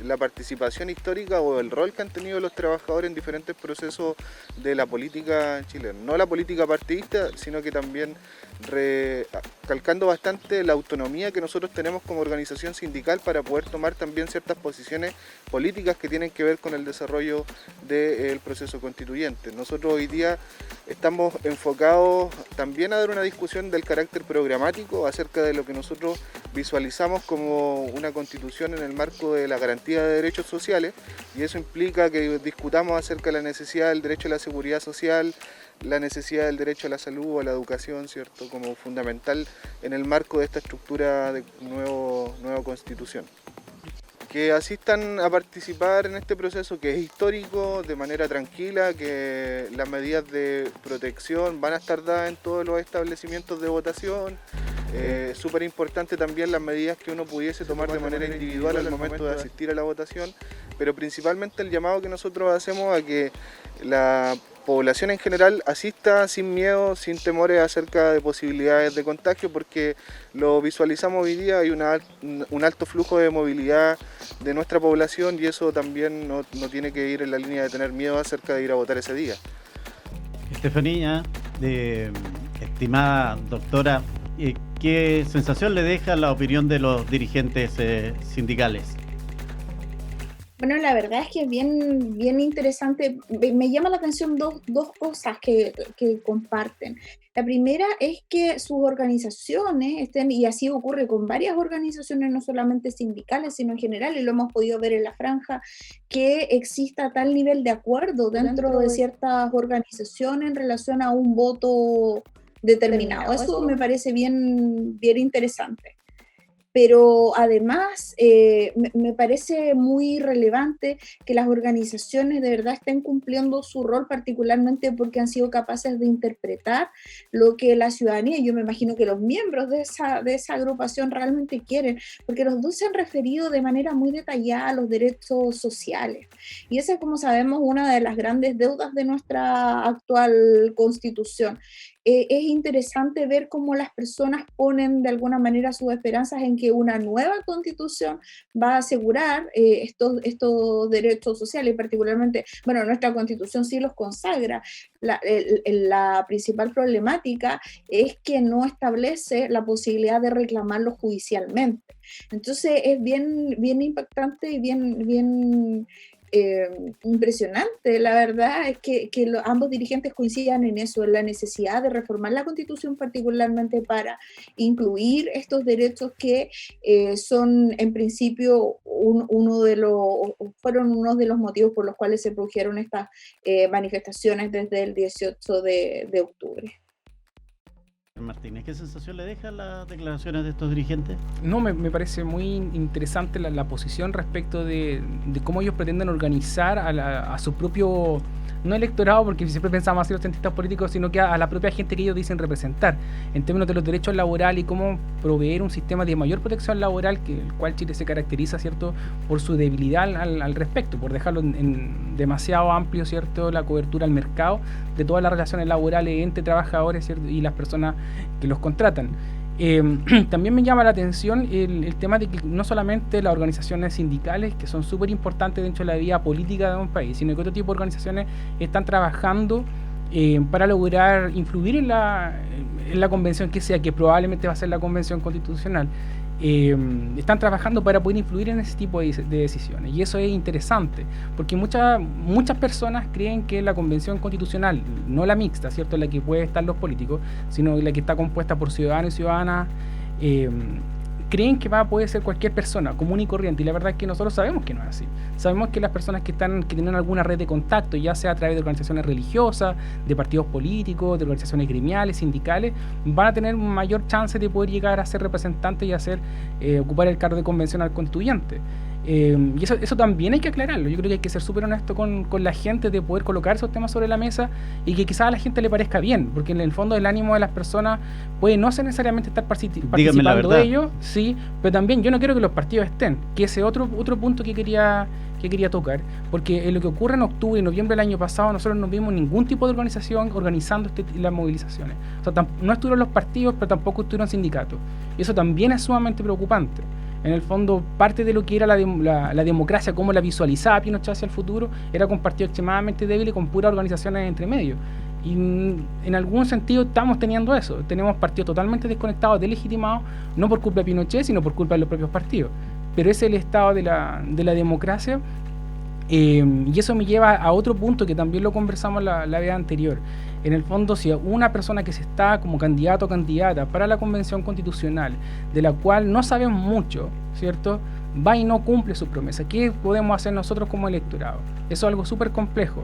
la participación histórica o el rol que han tenido los trabajadores en diferentes procesos de la política chilena. No la política partidista, sino que también recalcando bastante la autonomía que nosotros tenemos como organización sindical para poder tomar también ciertas posiciones políticas que tienen que ver con el desarrollo del proceso constituyente. Nosotros hoy día estamos enfocados también a dar una discusión del carácter programático acerca de lo que nosotros visualizamos como una constitución en el marco de la garantía de derechos sociales, y eso implica que discutamos acerca de la necesidad del derecho a la seguridad social, la necesidad del derecho a la salud o a la educación, ¿cierto?, como fundamental en el marco de esta estructura de nueva constitución. Que asistan a participar en este proceso que es histórico de manera tranquila, que las medidas de protección van a estar dadas en todos los establecimientos de votación. Es súper importante también las medidas que uno pudiese tomar de manera individual al momento de asistir a la votación, pero principalmente el llamado que nosotros hacemos a que la población en general asista sin miedo, sin temores acerca de posibilidades de contagio, porque lo visualizamos hoy día, hay un alto flujo de movilidad de nuestra población y eso también no tiene que ir en la línea de tener miedo acerca de ir a votar ese día. Estefanía, estimada doctora, ¿qué sensación le deja la opinión de los dirigentes sindicales? Bueno, la verdad es que es bien interesante. Me llama la atención dos cosas que comparten. La primera es que sus organizaciones estén, y así ocurre con varias organizaciones, no solamente sindicales, sino en general, y lo hemos podido ver en la franja, que exista tal nivel de acuerdo dentro de ciertas organizaciones en relación a un voto determinado. Eso me parece bien interesante. Pero además me parece muy relevante que las organizaciones de verdad estén cumpliendo su rol, particularmente porque han sido capaces de interpretar lo que la ciudadanía, y yo me imagino que los miembros de esa agrupación realmente quieren, porque los dos se han referido de manera muy detallada a los derechos sociales. Y esa es, como sabemos, una de las grandes deudas de nuestra actual Constitución. Es interesante ver cómo las personas ponen de alguna manera sus esperanzas en que una nueva constitución va a asegurar estos derechos sociales, particularmente, bueno, nuestra constitución sí los consagra. La principal problemática es que no establece la posibilidad de reclamarlos judicialmente. Entonces es bien impactante y bien impresionante. La verdad es que ambos dirigentes coincidan en eso, en la necesidad de reformar la Constitución, particularmente para incluir estos derechos que son en principio fueron uno de los motivos por los cuales se produjeron estas manifestaciones desde el 18 de octubre. Martínez, ¿qué sensación le dejan las declaraciones de estos dirigentes? No, me parece muy interesante la posición respecto de cómo ellos pretenden organizar a su propio, no electorado, porque siempre pensamos así los cientistas políticos, sino que a la propia gente que ellos dicen representar, en términos de los derechos laborales y cómo proveer un sistema de mayor protección laboral, que el cual Chile se caracteriza, ¿cierto?, por su debilidad al respecto, por dejarlo en demasiado amplio, ¿cierto?, la cobertura al mercado de todas las relaciones laborales entre trabajadores, ¿cierto?, y las personas que los contratan. También me llama la atención el tema de que no solamente las organizaciones sindicales, que son súper importantes dentro de la vida política de un país, sino que otro tipo de organizaciones están trabajando para lograr influir en la convención que sea, que probablemente va a ser la convención constitucional. Están trabajando para poder influir en ese tipo de decisiones, y eso es interesante porque muchas personas creen que la convención constitucional, no la mixta, ¿cierto?, la que puede estar los políticos, sino la que está compuesta por ciudadanos y ciudadanas, creen que va a poder ser cualquier persona común y corriente, y la verdad es que nosotros sabemos que no es así. Sabemos que las personas que tienen alguna red de contacto, ya sea a través de organizaciones religiosas, de partidos políticos, de organizaciones gremiales, sindicales, van a tener mayor chance de poder llegar a ser representantes y ocupar el cargo de convencional constituyente. Y eso también hay que aclararlo. Yo creo que hay que ser súper honesto con la gente, de poder colocar esos temas sobre la mesa y que quizás a la gente le parezca bien, porque en el fondo el ánimo de las personas puede no ser necesariamente estar participando de ello, sí, pero también yo no quiero que los partidos estén, que ese otro punto que quería tocar, porque en lo que ocurre en octubre y noviembre del año pasado, nosotros no vimos ningún tipo de organización organizando las movilizaciones. O sea, no estuvieron los partidos, pero tampoco estuvieron sindicatos, y eso también es sumamente preocupante. En el fondo, parte de lo que era la democracia, cómo la visualizaba Pinochet hacia el futuro, era con partidos extremadamente débiles, con puras organizaciones entre medio. Y en algún sentido estamos teniendo eso. Tenemos partidos totalmente desconectados, delegitimados, no por culpa de Pinochet, sino por culpa de los propios partidos. Pero ese es el estado de la democracia. Y eso me lleva a otro punto que también lo conversamos la vez anterior. En el fondo, si una persona que se está como candidato o candidata para la convención constitucional, de la cual no sabemos mucho, ¿cierto?, va y no cumple su promesa, ¿qué podemos hacer nosotros como electorado? Eso es algo súper complejo.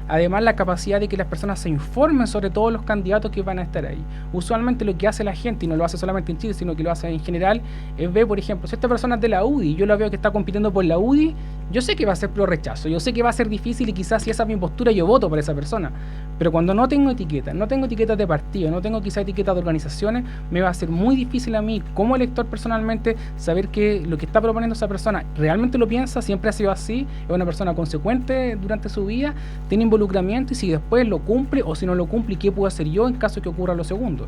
Además, la capacidad de que las personas se informen sobre todos los candidatos que van a estar ahí. Usualmente lo que hace la gente, y no lo hace solamente en Chile, sino que lo hace en general, es ver, por ejemplo, si esta persona es de la UDI, yo la veo que está compitiendo por la UDI, yo sé que va a ser pro rechazo, yo sé que va a ser difícil y quizás si esa es mi postura yo voto por esa persona. Pero cuando no tengo etiquetas de partido, no tengo quizás etiquetas de organizaciones, me va a ser muy difícil a mí como elector personalmente saber que lo que está proponiendo esa persona realmente lo piensa, siempre ha sido así, es una persona consecuente durante su vida, tiene involucramiento, y si después lo cumple o si no lo cumple, ¿qué puedo hacer yo en caso que ocurra lo segundo?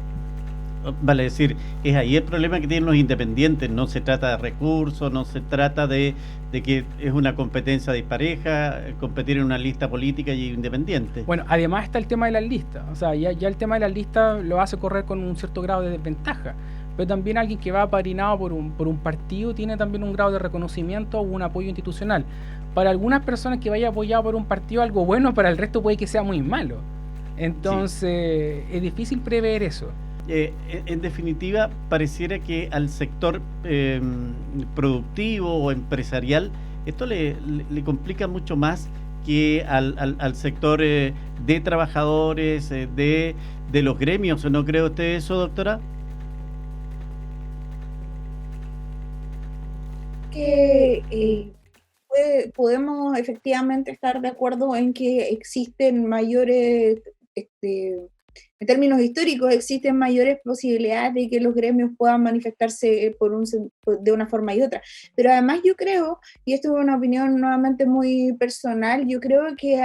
Vale, es decir, es ahí el problema que tienen los independientes. No se trata de recursos, no se trata de que es una competencia dispareja, competir en una lista política y independiente. Bueno, además está el tema de las listas. O sea, ya el tema de las listas lo hace correr con un cierto grado de desventaja. Pero también alguien que va apadrinado por un partido tiene también un grado de reconocimiento o un apoyo institucional. Para algunas personas que vaya apoyado por un partido algo bueno, para el resto puede que sea muy malo. Entonces, sí, es difícil prever eso. En definitiva, pareciera que al sector productivo o empresarial esto le complica mucho más que al sector de trabajadores, de los gremios. ¿No cree usted eso, doctora? Que podemos efectivamente estar de acuerdo en que existen mayores... en términos históricos existen mayores posibilidades de que los gremios puedan manifestarse de una forma y otra, pero además yo creo, y esto es una opinión nuevamente muy personal, yo creo que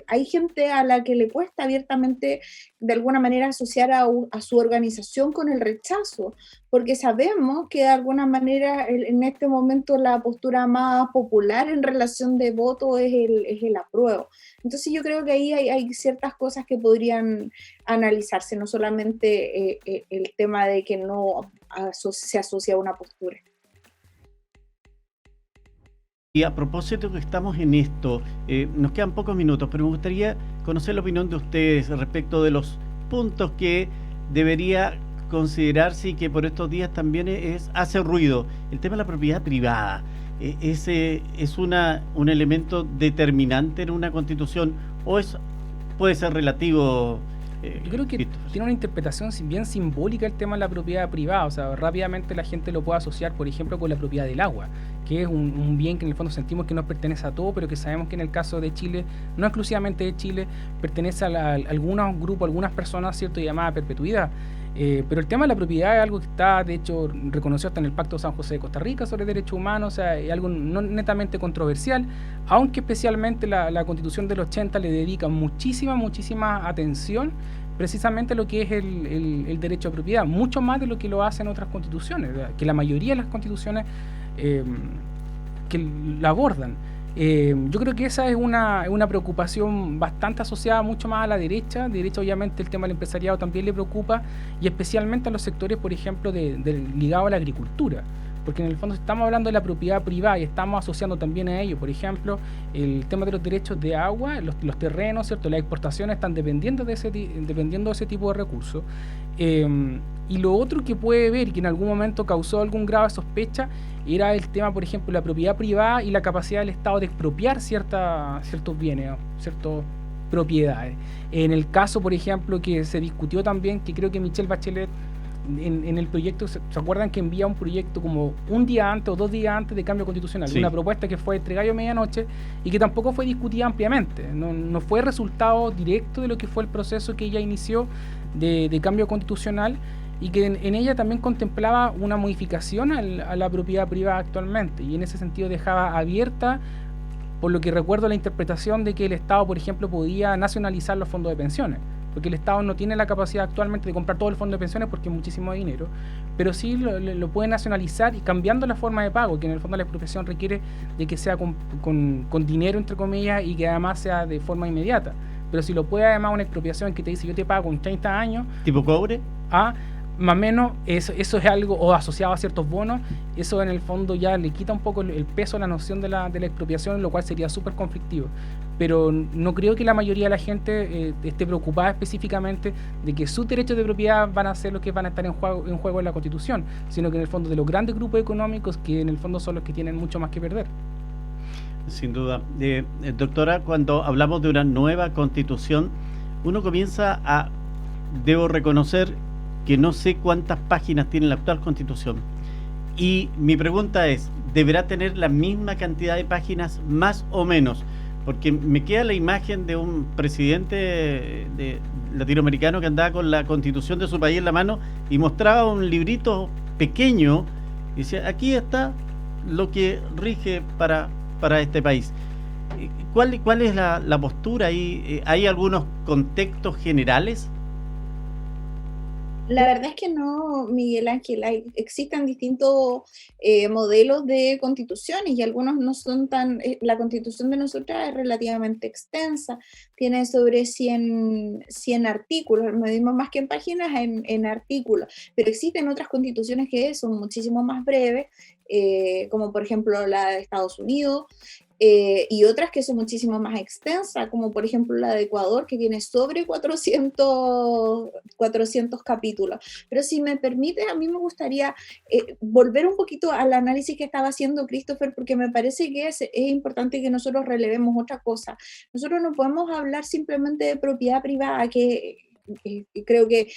hay gente a la que le cuesta abiertamente de alguna manera asociar a su organización con el rechazo, porque sabemos que de alguna manera en este momento la postura más popular en relación de voto es el apruebo. Entonces yo creo que ahí hay ciertas cosas que podrían analizarse, no solamente el tema de que no se asocia a una postura. Y a propósito que estamos en esto, nos quedan pocos minutos, pero me gustaría conocer la opinión de ustedes respecto de los puntos que debería considerarse y que por estos días también hace ruido. El tema de la propiedad privada. ¿Es un elemento determinante en una constitución o puede ser relativo Yo creo que tiene una interpretación bien simbólica el tema de la propiedad privada. O sea, rápidamente la gente lo puede asociar, por ejemplo, con la propiedad del agua, que es un bien que en el fondo sentimos que nos pertenece a todos, pero que sabemos que en el caso de Chile, no exclusivamente de Chile, pertenece a algunos grupos, algunas personas, ¿cierto?, llamada perpetuidad. Pero el tema de la propiedad es algo que está, de hecho, reconocido hasta en el Pacto de San José de Costa Rica sobre derechos humanos. O sea, es algo no netamente controversial, aunque especialmente la Constitución del 80 le dedica muchísima atención precisamente a lo que es el derecho a propiedad, mucho más de lo que lo hacen otras constituciones, ¿verdad?, que la mayoría de las constituciones que la abordan. Yo creo que esa es una preocupación bastante asociada mucho más a la derecha. Obviamente el tema del empresariado también le preocupa, y especialmente a los sectores, por ejemplo, ligados a la agricultura, porque en el fondo estamos hablando de la propiedad privada y estamos asociando también a ello, por ejemplo, el tema de los derechos de agua, los terrenos, ¿cierto? Las exportaciones están dependiendo de ese tipo de recursos. Y lo otro que puede ver y que en algún momento causó algún grave sospecha era el tema, por ejemplo, la propiedad privada y la capacidad del Estado de expropiar ciertos bienes, ciertas propiedades. En el caso, por ejemplo, que se discutió también, que creo que Michelle Bachelet en el proyecto, ¿se acuerdan que envía un proyecto como un día antes o 2 días antes de cambio constitucional? Sí. Una propuesta que fue entre gallo y medianoche y que tampoco fue discutida ampliamente. No fue resultado directo de lo que fue el proceso que ella inició de cambio constitucional, y que en ella también contemplaba una modificación a la propiedad privada actualmente, y en ese sentido dejaba abierta, por lo que recuerdo, la interpretación de que el Estado, por ejemplo, podía nacionalizar los fondos de pensiones, porque el Estado no tiene la capacidad actualmente de comprar todo el fondo de pensiones porque es muchísimo dinero, pero sí lo puede nacionalizar, y cambiando la forma de pago, que en el fondo la expropiación requiere de que sea con dinero, entre comillas, y que además sea de forma inmediata. Pero si lo puede, además, una expropiación que te dice yo te pago en 30 años... ¿Tipo cobre? Más o menos, eso es algo, o asociado a ciertos bonos, eso en el fondo ya le quita un poco el peso a la noción de la expropiación, lo cual sería súper conflictivo. Pero no creo que la mayoría de la gente esté preocupada específicamente de que sus derechos de propiedad van a ser los que van a estar en juego en la Constitución, sino que en el fondo de los grandes grupos económicos, que en el fondo son los que tienen mucho más que perder. Sin duda. Doctora, cuando hablamos de una nueva Constitución, uno comienza debo reconocer que no sé cuántas páginas tiene la actual Constitución. Y mi pregunta es, ¿deberá tener la misma cantidad de páginas, más o menos? Porque me queda la imagen de un presidente latinoamericano que andaba con la Constitución de su país en la mano y mostraba un librito pequeño y decía, aquí está lo que rige para este país. ¿Cuál es la postura ahí? ¿Hay algunos contextos generales? La verdad es que no, Miguel Ángel. Existen distintos modelos de constituciones y algunos no son tan... la constitución de nosotras es relativamente extensa, tiene sobre 100 artículos, medimos más que en páginas, en artículos, pero existen otras constituciones que son muchísimo más breves, como por ejemplo la de Estados Unidos, y otras que son muchísimo más extensas, como por ejemplo la de Ecuador, que tiene sobre 400 capítulos. Pero si me permite, a mí me gustaría volver un poquito al análisis que estaba haciendo Christopher, porque me parece que es importante que nosotros relevemos otra cosa. Nosotros no podemos hablar simplemente de propiedad privada, que creo que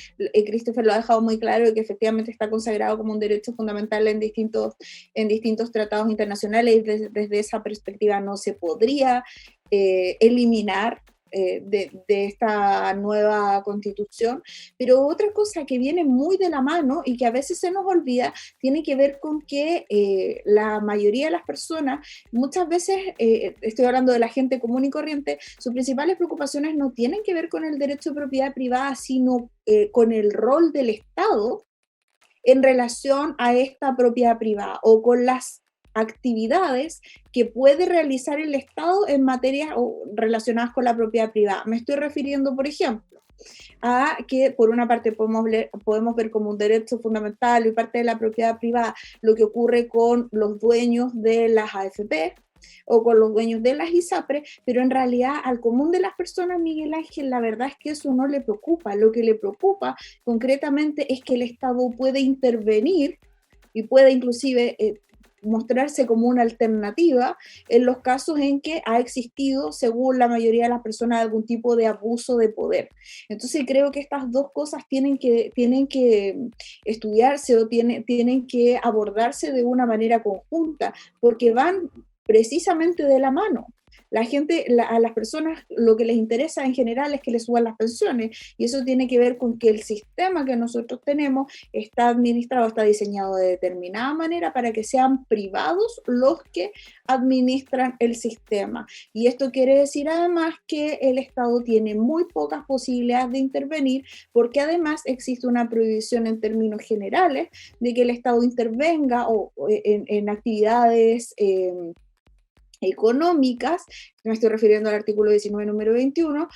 Christopher lo ha dejado muy claro, que efectivamente está consagrado como un derecho fundamental en distintos tratados internacionales, y desde esa perspectiva no se podría eliminar de esta nueva constitución. Pero otra cosa que viene muy de la mano y que a veces se nos olvida tiene que ver con que la mayoría de las personas, muchas veces, estoy hablando de la gente común y corriente, sus principales preocupaciones no tienen que ver con el derecho de propiedad privada, sino con el rol del Estado en relación a esta propiedad privada, o con las actividades que puede realizar el Estado en materias relacionadas con la propiedad privada. Me estoy refiriendo, por ejemplo, a que por una parte podemos ver como un derecho fundamental y parte de la propiedad privada lo que ocurre con los dueños de las AFP o con los dueños de las ISAPRE, pero en realidad al común de las personas, Miguel Ángel, la verdad es que eso no le preocupa. Lo que le preocupa concretamente es que el Estado puede intervenir y puede inclusive mostrarse como una alternativa en los casos en que ha existido, según la mayoría de las personas, algún tipo de abuso de poder. Entonces creo que estas dos cosas tienen que estudiarse o tienen que abordarse de una manera conjunta, porque van precisamente de la mano. La gente, a las personas lo que les interesa en general es que les suban las pensiones, y eso tiene que ver con que el sistema que nosotros tenemos está administrado, está diseñado de determinada manera para que sean privados los que administran el sistema. Y esto quiere decir además que el Estado tiene muy pocas posibilidades de intervenir, porque además existe una prohibición en términos generales de que el Estado intervenga en actividades económicas, me estoy refiriendo al artículo 19, número 21,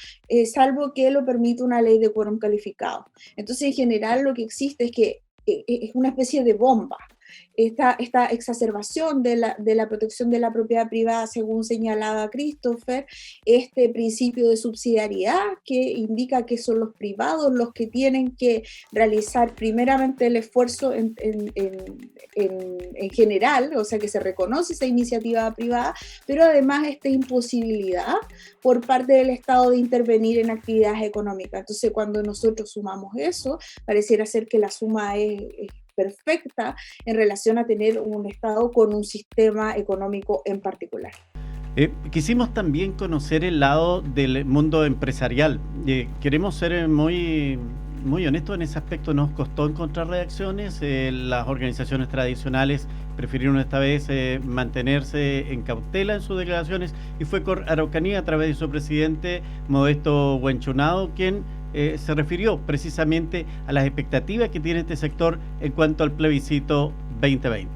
salvo que lo permita una ley de quórum calificado. Entonces, en general, lo que existe es que es una especie de bomba. Esta exacerbación de la protección de la propiedad privada, según señalaba Christopher, este principio de subsidiariedad que indica que son los privados los que tienen que realizar primeramente el esfuerzo en general, o sea que se reconoce esa iniciativa privada, pero además esta imposibilidad por parte del Estado de intervenir en actividades económicas. Entonces, cuando nosotros sumamos eso, pareciera ser que la suma es perfecta en relación a tener un Estado con un sistema económico en particular. Quisimos también conocer el lado del mundo empresarial. Queremos ser muy honestos en ese aspecto. Nos costó encontrar reacciones. Las organizaciones tradicionales prefirieron esta vez mantenerse en cautela en sus declaraciones, y fue Araucanía, a través de su presidente Modesto Huenchonado, quien se refirió precisamente a las expectativas que tiene este sector en cuanto al plebiscito 2020.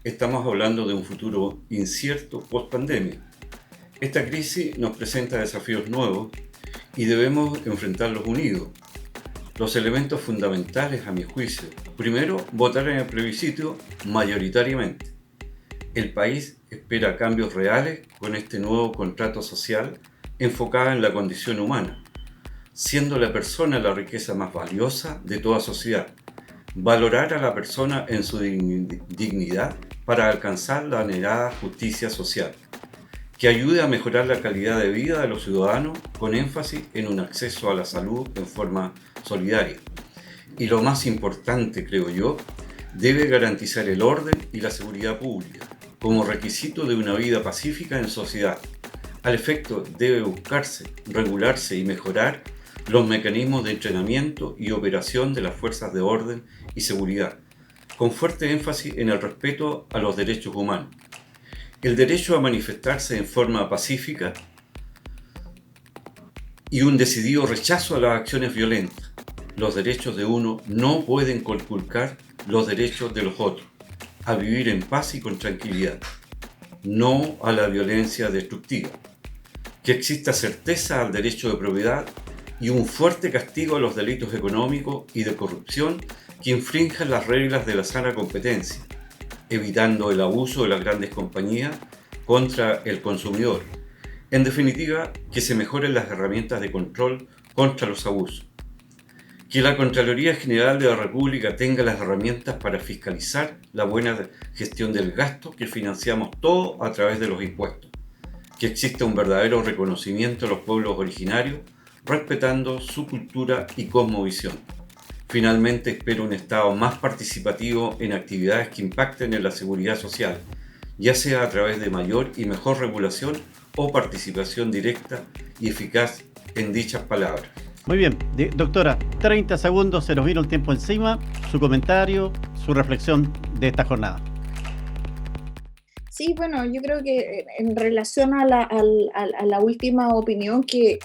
Estamos hablando de un futuro incierto post-pandemia. Esta crisis nos presenta desafíos nuevos y debemos enfrentarlos unidos. Los elementos fundamentales, a mi juicio: primero, votar en el plebiscito mayoritariamente. El país espera cambios reales con este nuevo contrato social enfocado en la condición humana, siendo la persona la riqueza más valiosa de toda sociedad. Valorar a la persona en su dignidad para alcanzar la anhelada justicia social, que ayude a mejorar la calidad de vida de los ciudadanos con énfasis en un acceso a la salud en forma solidaria. Y lo más importante, creo yo, debe garantizar el orden y la seguridad pública como requisito de una vida pacífica en sociedad. Al efecto, debe buscarse, regularse y mejorar los mecanismos de entrenamiento y operación de las fuerzas de orden y seguridad, con fuerte énfasis en el respeto a los derechos humanos, el derecho a manifestarse en forma pacífica y un decidido rechazo a las acciones violentas. Los derechos de uno no pueden conculcar los derechos de los otros, a vivir en paz y con tranquilidad, no a la violencia destructiva. Que exista certeza al derecho de propiedad y un fuerte castigo a los delitos económicos y de corrupción que infrinjan las reglas de la sana competencia, evitando el abuso de las grandes compañías contra el consumidor. En definitiva, que se mejoren las herramientas de control contra los abusos. Que la Contraloría General de la República tenga las herramientas para fiscalizar la buena gestión del gasto que financiamos todos a través de los impuestos. Que exista un verdadero reconocimiento a los pueblos originarios, respetando su cultura y cosmovisión. Finalmente, espero un Estado más participativo en actividades que impacten en la seguridad social, ya sea a través de mayor y mejor regulación o participación directa y eficaz en dichas palabras. Muy bien, doctora, 30 segundos, se nos vino el tiempo encima. Su comentario, su reflexión de esta jornada. Sí, bueno, yo creo que en relación a la última opinión que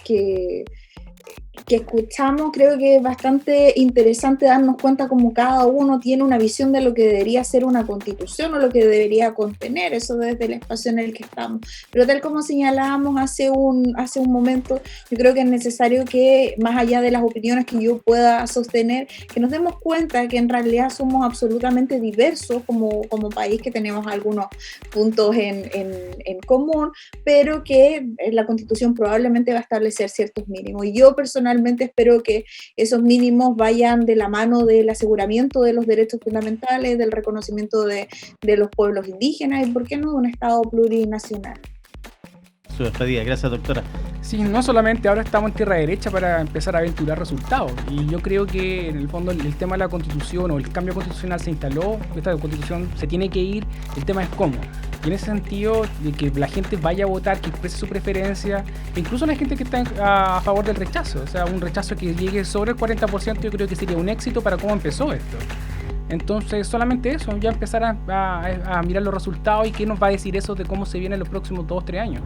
escuchamos, creo que es bastante interesante darnos cuenta cómo cada uno tiene una visión de lo que debería ser una constitución o lo que debería contener, eso desde el espacio en el que estamos. Pero tal como señalábamos hace un momento, yo creo que es necesario que, más allá de las opiniones que yo pueda sostener, que nos demos cuenta que en realidad somos absolutamente diversos como país, que tenemos algunos puntos en común, pero que la constitución probablemente va a establecer ciertos mínimos. Y yo personalmente personalmente espero que esos mínimos vayan de la mano del aseguramiento de los derechos fundamentales, del reconocimiento de los pueblos indígenas y, ¿por qué no?, de un Estado plurinacional. Su despedida. Gracias, doctora. Sí, no solamente ahora estamos en tierra derecha para empezar a aventurar resultados. Y yo creo que en el fondo el tema de la constitución o el cambio constitucional se instaló, esta constitución se tiene que ir, el tema es cómo. Y en ese sentido, de que la gente vaya a votar, que exprese su preferencia, incluso la gente que está a favor del rechazo, o sea, un rechazo que llegue sobre el 40%, yo creo que sería un éxito para cómo empezó esto. Entonces, solamente eso, ya empezar a mirar los resultados y qué nos va a decir eso de cómo se vienen los próximos 2-3 años.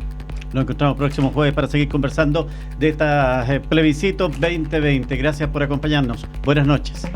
Nos encontramos el próximo jueves para seguir conversando de este plebiscito 2020. Gracias por acompañarnos. Buenas noches.